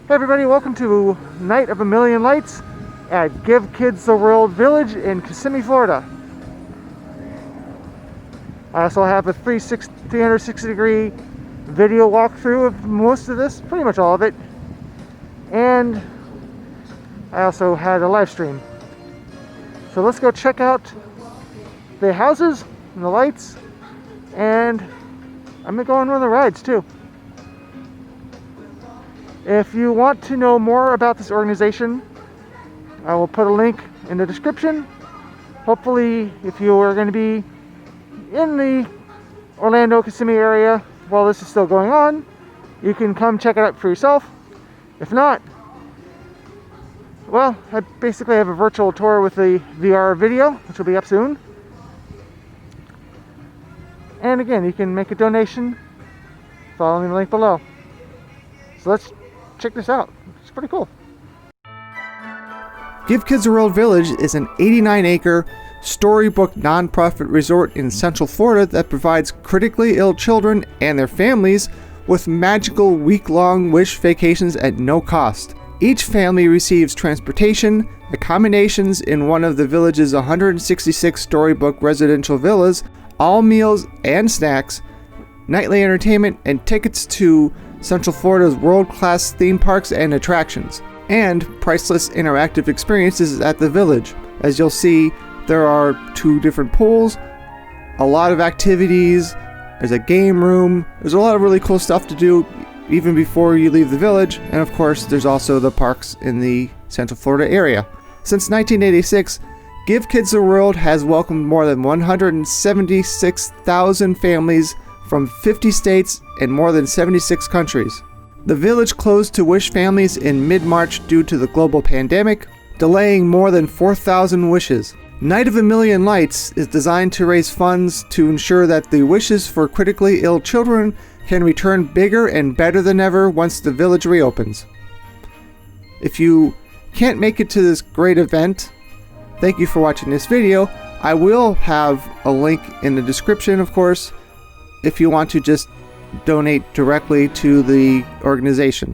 Hey everybody, welcome to Night of a Million Lights at Give Kids the World Village in Kissimmee, Florida. I also have a 360 degree video walkthrough of most of this, pretty much all of it. And I also had a live stream. So let's go check out the houses and the lights, and I'm gonna go on one of the rides too. If you want to know more about this organization, I will put a link in the description. Hopefully, if you are going to be in the Orlando, Kissimmee area while this is still going on, you can come check it out for yourself. If not, well, I basically have a virtual tour with the VR video, which will be up soon. And again, you can make a donation following the link below. So let's check this out. It's pretty cool. Give Kids the World Village is an 89-acre storybook nonprofit resort in Central Florida that provides critically ill children and their families with magical week-long wish vacations at no cost. Each family receives transportation, accommodations in one of the village's 166 storybook residential villas, all meals and snacks, nightly entertainment, and tickets to Central Florida's world-class theme parks and attractions, and priceless interactive experiences at the village. As you'll see, there are 2 different pools, a lot of activities, there's a game room, there's a lot of really cool stuff to do even before you leave the village, and of course there's also the parks in the Central Florida area. Since 1986, Give Kids the World has welcomed more than 176,000 families from 50 states and more than 76 countries. The village closed to wish families in mid-March due to the global pandemic, delaying more than 4,000 wishes. Night of a Million Lights is designed to raise funds to ensure that the wishes for critically ill children can return bigger and better than ever once the village reopens. If you can't make it to this great event, thank you for watching this video. I will have a link in the description, of course, if you want to just donate directly to the organization.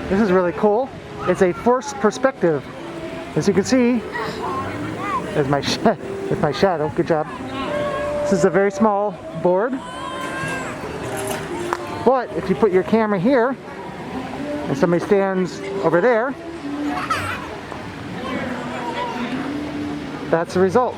This is really cool. It's a forced perspective. As you can see, there's my shadow. Good job. This is a very small board. But if you put your camera here and somebody stands over there, that's the result.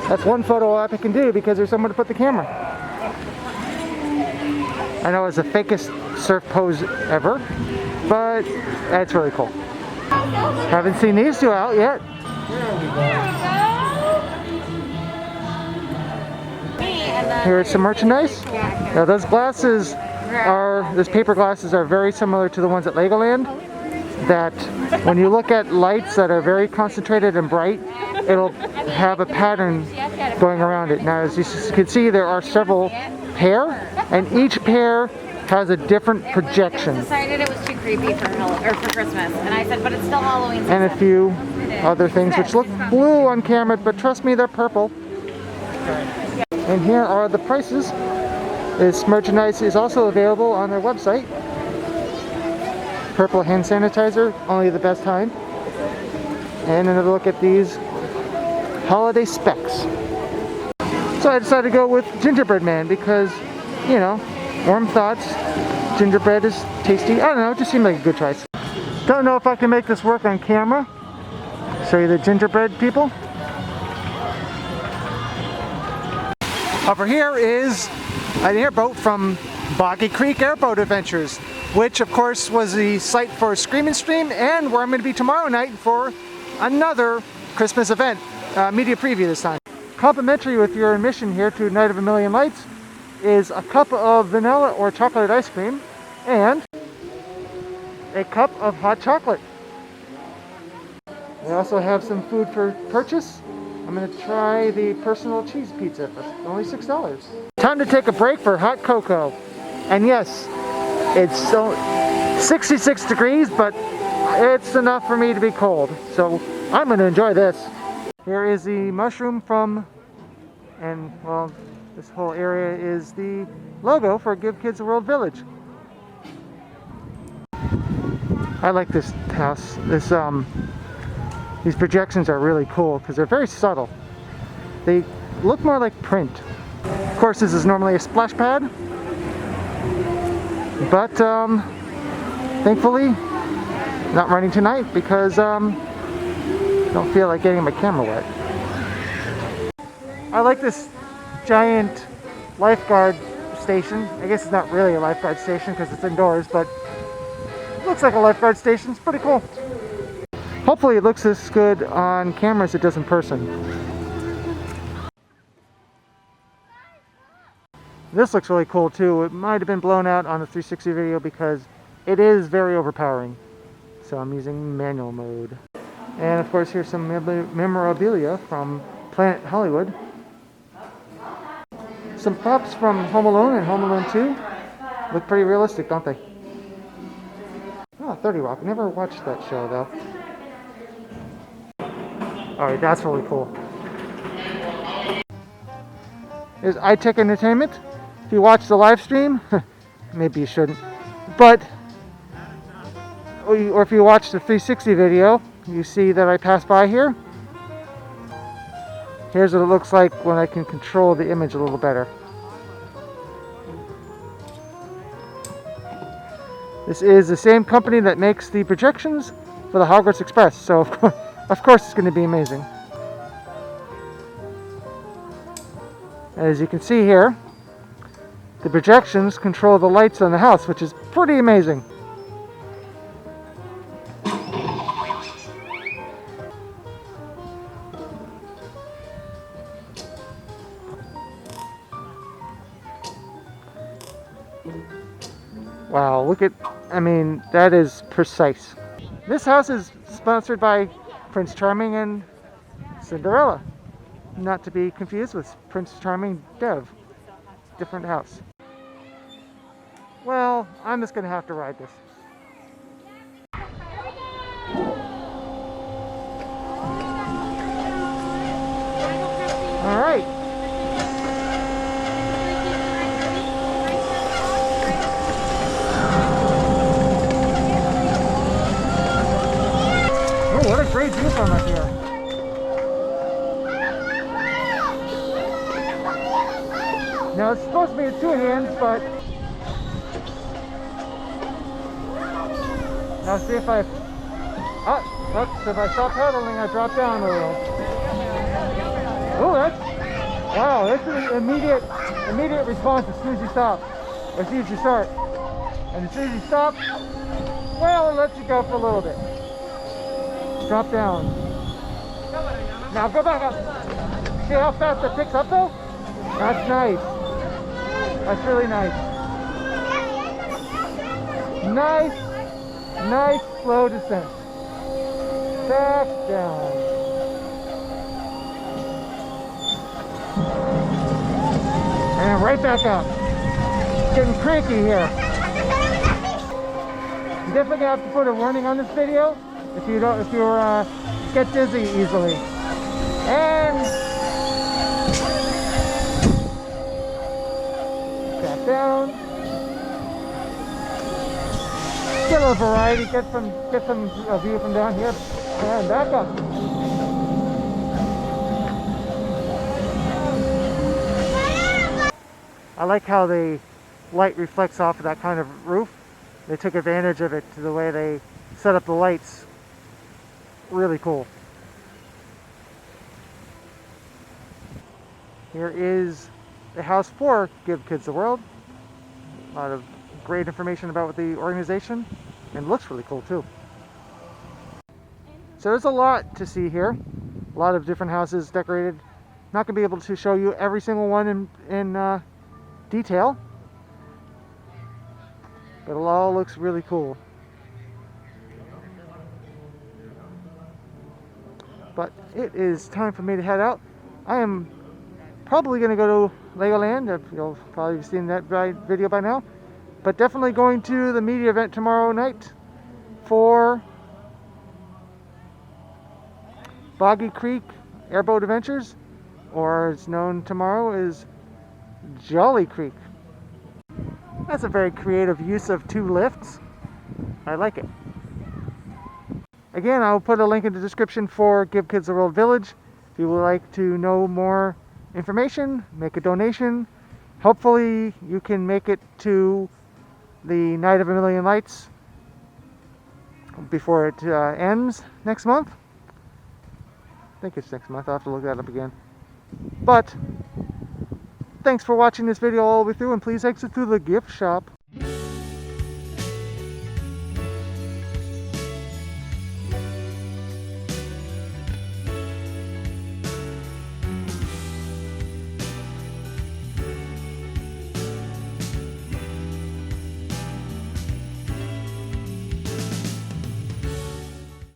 That's one photo op I can do because there's someone to put the camera. I know it's the fakest surf pose ever, but it's really cool. Haven't seen these 2 out yet. Here's some merchandise. Now those paper glasses are very similar to the ones at Legoland. That when you look at lights that are very concentrated and bright, it'll have a pattern going around it. Now as you can see, there are several pair, and each pair has a different projection. I decided it was too creepy for Christmas, and I said, but it's still Halloween season. And a few other things which look blue on camera, but trust me, they're purple. And here are the prices. This merchandise is also available on their website. Purple hand sanitizer, only the best kind. And another look at these holiday specs. So I decided to go with Gingerbread Man because, you know, warm thoughts. Gingerbread is tasty. I don't know, it just seemed like a good choice. Don't know if I can make this work on camera. Show you the gingerbread people. Over here is an airboat from Boggy Creek Airboat Adventures, which of course was the site for Scream and Stream, and where I'm going to be tomorrow night for another Christmas event, media preview this time. Complimentary with your admission here to Night of a Million Lights is a cup of vanilla or chocolate ice cream and a cup of hot chocolate. They also have some food for purchase. I'm going to try the personal cheese pizza for only $6. Time to take a break for hot cocoa. And yes, it's so 66 degrees, but it's enough for me to be cold. So I'm going to enjoy this. Here is the mushroom from, and well, this whole area is the logo for Give Kids the World Village. I like this house. These projections are really cool because they're very subtle. They look more like print. Of course, this is normally a splash pad, but thankfully not running tonight because don't feel like getting my camera wet. I like this giant lifeguard station. I guess it's not really a lifeguard station because it's indoors, but it looks like a lifeguard station. It's pretty cool. Hopefully it looks as good on camera as it does in person. This looks really cool too. It might have been blown out on the 360 video because it is very overpowering. So I'm using manual mode. And of course here's some memorabilia from Planet Hollywood. Some props from Home Alone and Home Alone 2. Look pretty realistic, don't they? Oh, 30 Rock. Never watched that show though. Alright, that's really cool. There's iTech Entertainment. If you watch the live stream, maybe you shouldn't, but, or if you watch the 360 video, you see that I passed by here. Here's what it looks like when I can control the image a little better. This is the same company that makes the projections for the Hogwarts Express, so of course it's going to be amazing. As you can see here, the projections control the lights on the house, which is pretty amazing. Wow, look at, I mean, that is precise. This house is sponsored by Prince Charming and Cinderella. Not to be confused with Prince Charming Dev. Different house. Well, I'm just gonna have to ride this. All right. Oh, what a great view from up here. Now it's supposed to be in two hands, but now see if I, so if I stop pedaling, I drop down a little. Oh, that's, wow, this is an immediate response as soon as you stop, or as soon as you start. And as soon as you stop, well, it lets you go for a little bit. Drop down. Now go back up. See how fast it picks up though? That's nice. That's really nice. Nice slow descent. Back down. And right back up. Getting cranky here. I'm definitely gonna have to put a warning on this video if you get dizzy easily. And back down. Get a little variety, get some view from down here, and back up. I like how the light reflects off of that kind of roof. They took advantage of it to the way they set up the lights. Really cool. Here is the house for Give Kids the World. A lot of great information about the organization, and it looks really cool too. So there's a lot to see here. A lot of different houses decorated. Not going to be able to show you every single one in detail, but it all looks really cool. But it is time for me to head out. I am probably going to go to Legoland. You'll probably have seen that video by now. But definitely going to the media event tomorrow night for Boggy Creek Airboat Adventures, or it's known tomorrow as Jolly Creek. That's a very creative use of 2 lifts. I like it. Again, I'll put a link in the description for Give Kids the World Village. If you would like to know more information, make a donation. Hopefully you can make it to the Night of a Million Lights before it ends next month. I think it's next month. I'll have to look that up again. But thanks for watching this video all the way through, and please exit through the gift shop.